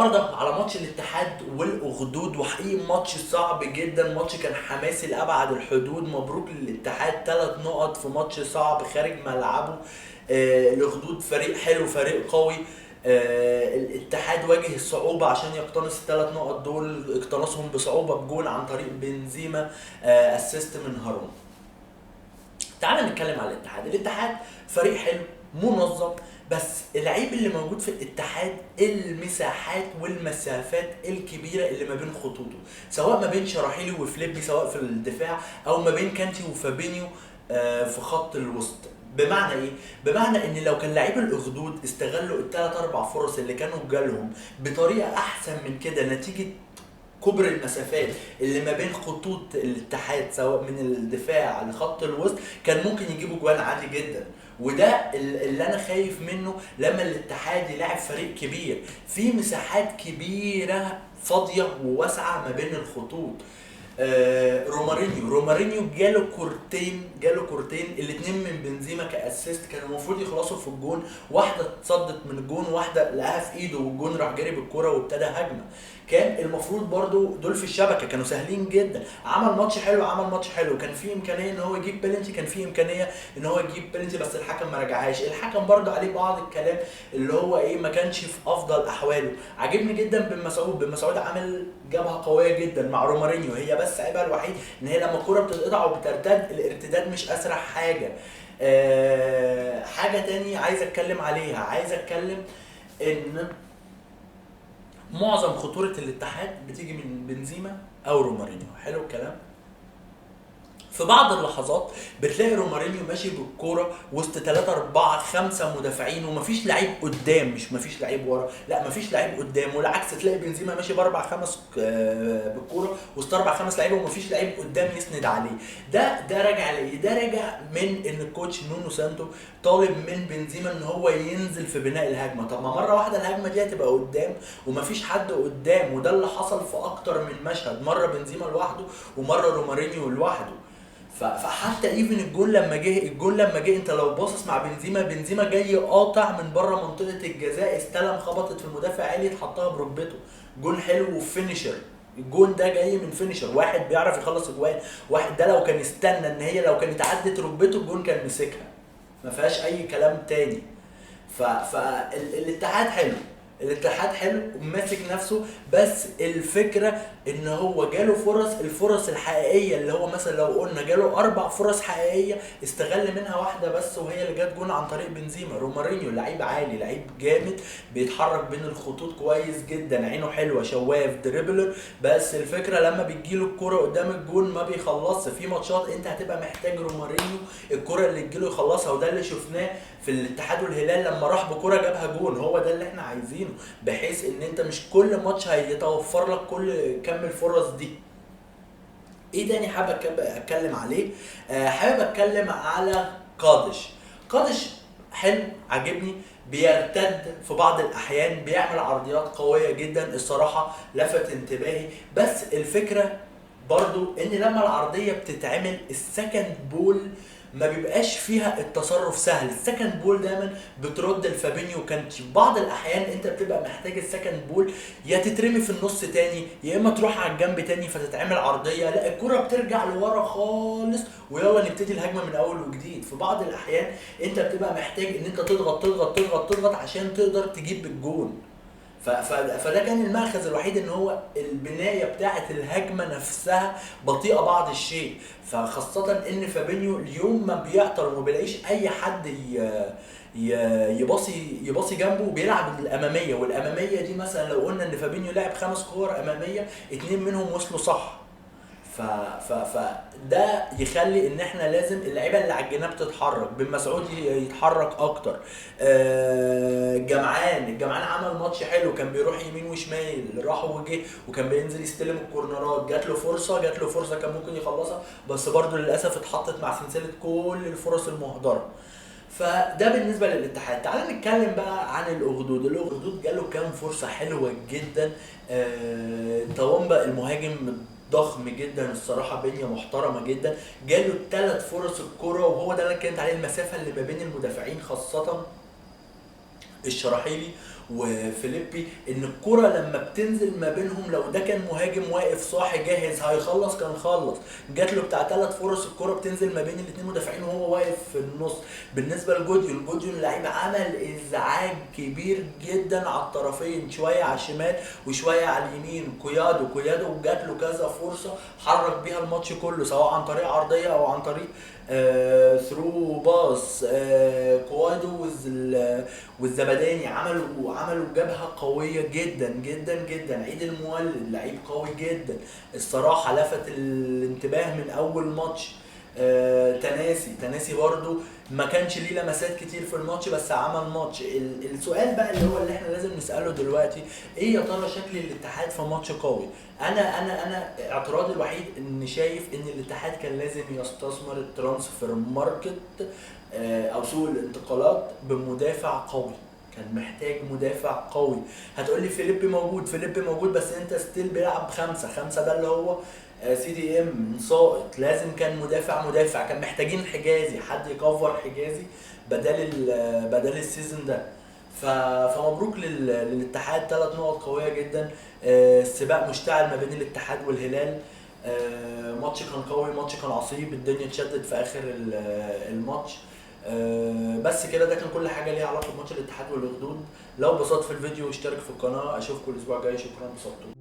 النهارده على ماتش الاتحاد والاخدود، وحقيقي ماتش صعب جدا، ماتش كان حماسي لابعد الحدود. مبروك للاتحاد 3 نقط في ماتش صعب خارج ملعبه. الاخدود فريق حلو، فريق قوي. الاتحاد واجه الصعوبة عشان يقتنص ال3 نقط دول، اقتنصهم بصعوبة بجول عن طريق بنزيما، اسيست من هارون. تعال نتكلم على الاتحاد فريق حلو منظم، بس العيب اللي موجود في الاتحاد المساحات والمسافات الكبيره اللي ما بين خطوطه، سواء ما بين شراحيلي وفليبي سواء في الدفاع، او ما بين كانتي وفابينيو في خط الوسط. بمعنى ايه؟ بمعنى ان لو كان لعيب الاخدود استغلوا الثلاث اربع فرص اللي كانوا جالهم بطريقه احسن من كده، نتيجه كبر المسافات اللي ما بين خطوط الاتحاد سواء من الدفاع لخط الوسط، كان ممكن يجيبوا جوان عادي جدا. وده اللي انا خايف منه لما الاتحاد يلاعب فريق كبير في مساحات كبيره فاضيه وواسعه ما بين الخطوط. رومارينيو جاله كورتين الاثنين من بنزيما كاسيست، كانوا المفروض يخلصوا في الجون. واحده اتصدت من الجون، واحده لقاها في ايده والجون راح جري بالكوره وابتدى هجمه. كان المفروض برضو دول في الشبكه كانوا سهلين جدا. عمل ماتش حلو، كان في امكانيه ان هو يجيب بلنتي، كان في امكانيه ان هو يجيب بلنتي، بس الحكم ما رجعهاش. الحكم برضو عليه بعض الكلام اللي هو ايه، ما كانش في افضل احواله. عجبني جدا بن مسعود عامل جبهه قويه جدا مع رومارينيو، هي بس عيبها الوحيد ان هي لما الكوره بتتقطع وبترتد الارتداد مش اسرع حاجه. حاجه تاني عايز اتكلم عليها، ان معظم خطوره الاتحاد بتيجي من بنزيما او رومارينيو. حلو الكلام. في بعض اللحظات بتلاقي رومارينيو ماشي بالكوره وسط 3 4 5 مدافعين ومفيش لعيب قدام، مش مفيش لعيب ورا، لا مفيش لعيب قدام، والعكس تلاقي بنزيما ماشي باربع خمس بالكوره وسط 4 5 لعيبه ومفيش لعيب قدام يسند عليه. ده راجع لايه؟ ده راجع من ان الكوتش نونو سانتو طالب من بنزيما ان هو ينزل في بناء الهجمه. طب ما مره واحده الهجمه دي هتبقى قدام ومفيش حد قدام، وده اللي حصل في اكتر من مشهد، مره بنزيما لوحده ومره رومارينيو لوحده. فحتى ايفن الجون لما جه انت لو باصص مع بنزيما جاي قاطع من بره منطقه الجزاء، استلم خبطت في المدافع عالي اتحطها بركبته. جون حلو وفينيشر. الجون ده جاي من فينيشر، واحد بيعرف يخلص اجوان. واحد ده لو كان استنى ان هي لو كانت عدت ركبته الجون كان مسكها، ما فيهاش اي كلام تاني. فالاتحاد حلو، وماسك نفسه، بس الفكره ان هو جاله الفرص الحقيقيه، اللي هو مثلا لو قلنا جاله 4 فرص حقيقيه استغل منها واحده بس، وهي اللي جت جون عن طريق بنزيما. رومارينيو لعيب عالي، لعيب جامد، بيتحرك بين الخطوط كويس جدا، عينه حلوه، شواف، دريبلر، بس الفكره لما بتجيله الكوره قدام الجون ما بيخلصش. في ماتشات انت هتبقى محتاج رومارينيو الكوره اللي تجيله يخلصها، وده اللي شفناه في الاتحاد والهلال لما راح بكوره جابها جون. هو ده اللي احنا عايزينه، بحيث ان انت مش كل ماتش هيتوفر لك كل كم الفرص دي. ايه تاني حابب اتكلم عليه؟ حابب اتكلم على قادش حلو، عجبني، بيرتد في بعض الاحيان، بيعمل عرضيات قويه جدا، الصراحه لفت انتباهي. بس الفكره برضو ان لما العرضيه بتتعمل السكند بول ما بيبقاش فيها التصرف سهل. السكند بول دايما بترد الفابينيو، كان في بعض الاحيان انت بتبقى محتاج السكند بول يا تترمي في النص تاني يا اما تروح على الجنب تاني فتتعمل عرضيه، لا الكره بترجع لورا خالص ويلا نبتدي الهجمه من اول وجديد. في بعض الاحيان انت بتبقى محتاج ان انت تضغط عشان تقدر تجيب الجون. فده كان المأخذ الوحيد، ان هو البنايه بتاعه الهجمه نفسها بطيئه بعض الشيء. فخاصه ان فابينيو اليوم ما بيعطل وما بيلاقيش اي حد يباصي جنبه، وبيلعب الاماميه، والاماميه دي مثلا لو قلنا ان فابينيو لعب 5 كور اماميه 2 منهم وصلوا صح. ده يخلي ان احنا لازم اللعيبه اللي على الجناب تتحرك، بن مسعود يتحرك اكتر. الجمعان عمل ماتش حلو، كان بيروح يمين وشمال، راح وجه، وكان بينزل يستلم الكورنرات، جات له فرصه كان ممكن يخلصها، بس برضه للاسف اتحطت مع سلسله كل الفرص المهدره. فده بالنسبه للاتحاد. تعال نتكلم بقى عن الاخدود جاله كام فرصه حلوه جدا. توامبا المهاجم ضخم جدا الصراحه، بنيه محترمه جدا، جاله 3 فرص الكره، وهو ده اللي كانت عليه المسافه اللي ما بين المدافعين، خاصه الشراحيلي وفيليبي، ان الكرة لما بتنزل ما بينهم لو ده كان مهاجم واقف صاحي جاهز هيخلص كان خلص. جات له بتاع 3 فرص الكرة بتنزل ما بين الاثنين مدافعين وهو واقف في النص. بالنسبة لجوديون، جوديون لعيب عمل ازعاج كبير جدا على الطرفين، شوية على الشمال وشوية على اليمين. كويادو جات له كذا فرصة حرك بيها الماتش كله، سواء عن طريق عرضية او عن طريق ثرو باص. كوادو والزبداني عملوا جبهه قويه جدا جدا جدا. عيد المولد لعيب قوي جدا الصراحه، لفت الانتباه من اول ماتش. تناسي برضو ما كانش ليه لمسات كتير في الماتش بس عمل ماتش. السؤال بقى اللي احنا لازم نسأله دلوقتي، ايه يا ترى شكل الاتحاد في ماتش قوي؟ انا اعتراضي الوحيد ان شايف ان الاتحاد كان لازم يستثمر الترانسفير ماركت او سوق الانتقالات بمدافع قوي. كان محتاج مدافع قوي. هتقولي فيليبي موجود بس انت ستيل بيلعب خمسة ده اللي هو سي دي ام ساقط. لازم كان مدافع، كان محتاجين حجازي، حد يكفر حجازي بدل السيزون ده. فمبروك للاتحاد، 3 نقط قوية جدا. السباق مشتعل ما بين الاتحاد والهلال. ماتش كان قوي، ماتش كان عصيب، الدنيا اتشدت في اخر الماتش. بس كده، ده كان كل حاجة ليها علاقة بماتش الاتحاد والأخدود. لو بسطت في الفيديو اشترك في القناة، اشوفكم الاسبوع الجاي. شكرا، بسطتوا.